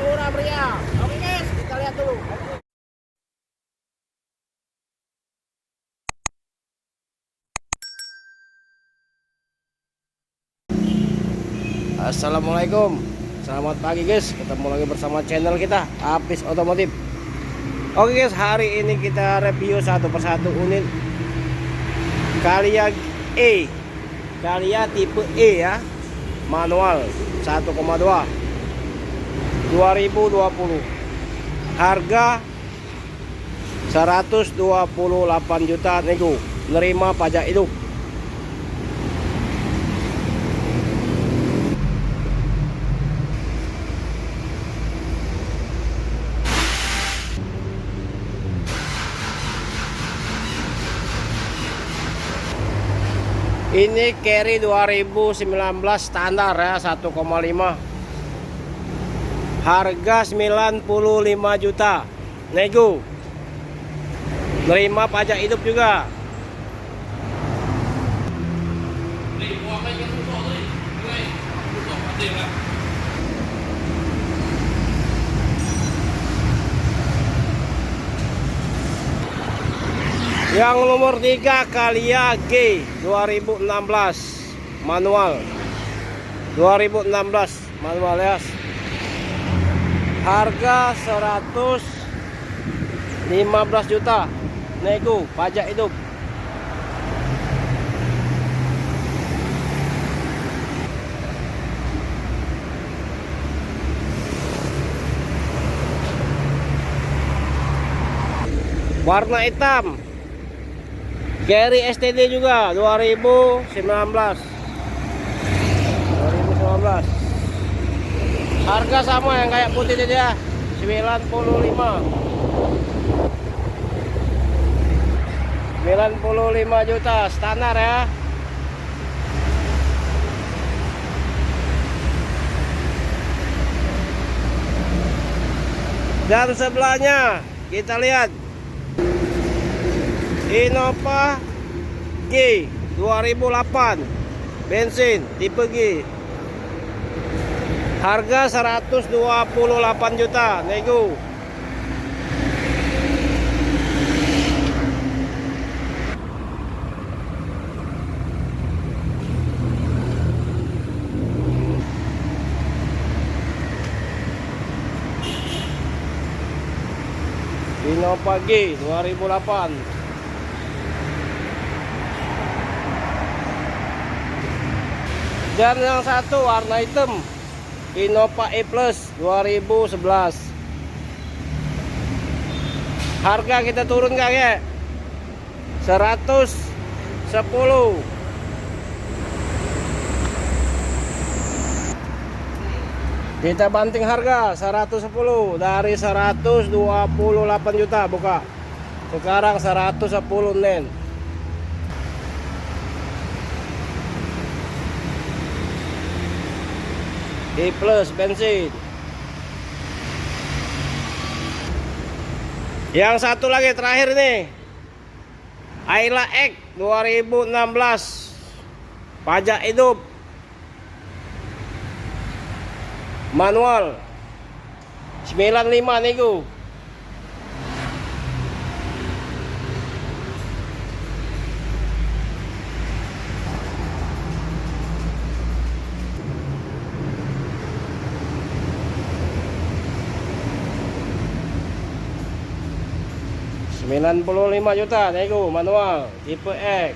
murah meriah. Oke guys, kita lihat dulu. Assalamualaikum, selamat pagi guys. Ketemu lagi bersama channel kita Apis Otomotif. Oke guys, hari ini kita review satu persatu unit Calya E, Calya tipe E ya, manual 1,2 2020. Harga 128 juta nego, nerima pajak hidup. Ini carry 2019 standar ya, 1,5. Harga 95 juta nego, nerima pajak hidup juga. Yang nomor 3 Calya G 2016 manual, 2016 manual ya. Harga 115 juta nego, pajak hidup. Warna hitam, carry STD juga 2019. Harga sama yang kayak putih tadi ya, 95 juta standar ya. Dan sebelahnya kita lihat Innova G 2008 bensin tipe G. Harga 128 juta nego. Innova G 2008. Dan yang satu warna hitam Innova E Plus 2011. Harga kita turun kakek 110. Kita banting harga 110 dari 128 juta buka. Sekarang 110 nen. E Plus bensin. Yang satu lagi terakhir nih, Ayla X 2016 pajak hidup manual 95 nego. Rp95 juta nego manual tipe X.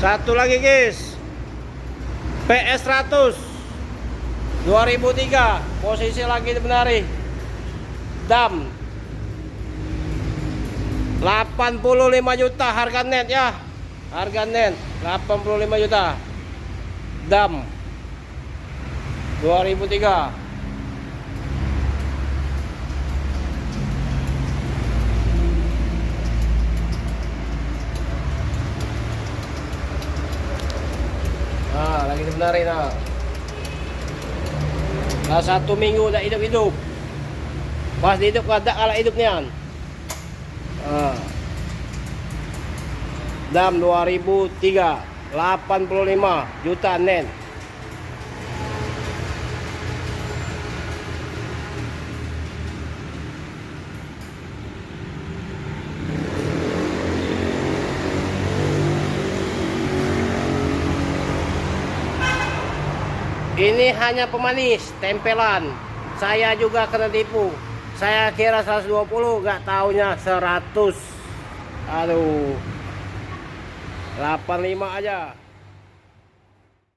Satu lagi guys, PS 100 2003 posisi lagi dibenari, dam 85 juta harga net ya, harga net 85 juta, dam 2003. Nah, lagi dibenarin nah. Nah, 1 minggu udah hidup-hidup. Pas hidup ada kalah hidupnya. Nah. Dam 2003 85 juta net. Ini hanya pemanis, tempelan. Saya juga kena tipu. Saya kira 120, gak taunya 100. Aduh. 85 aja.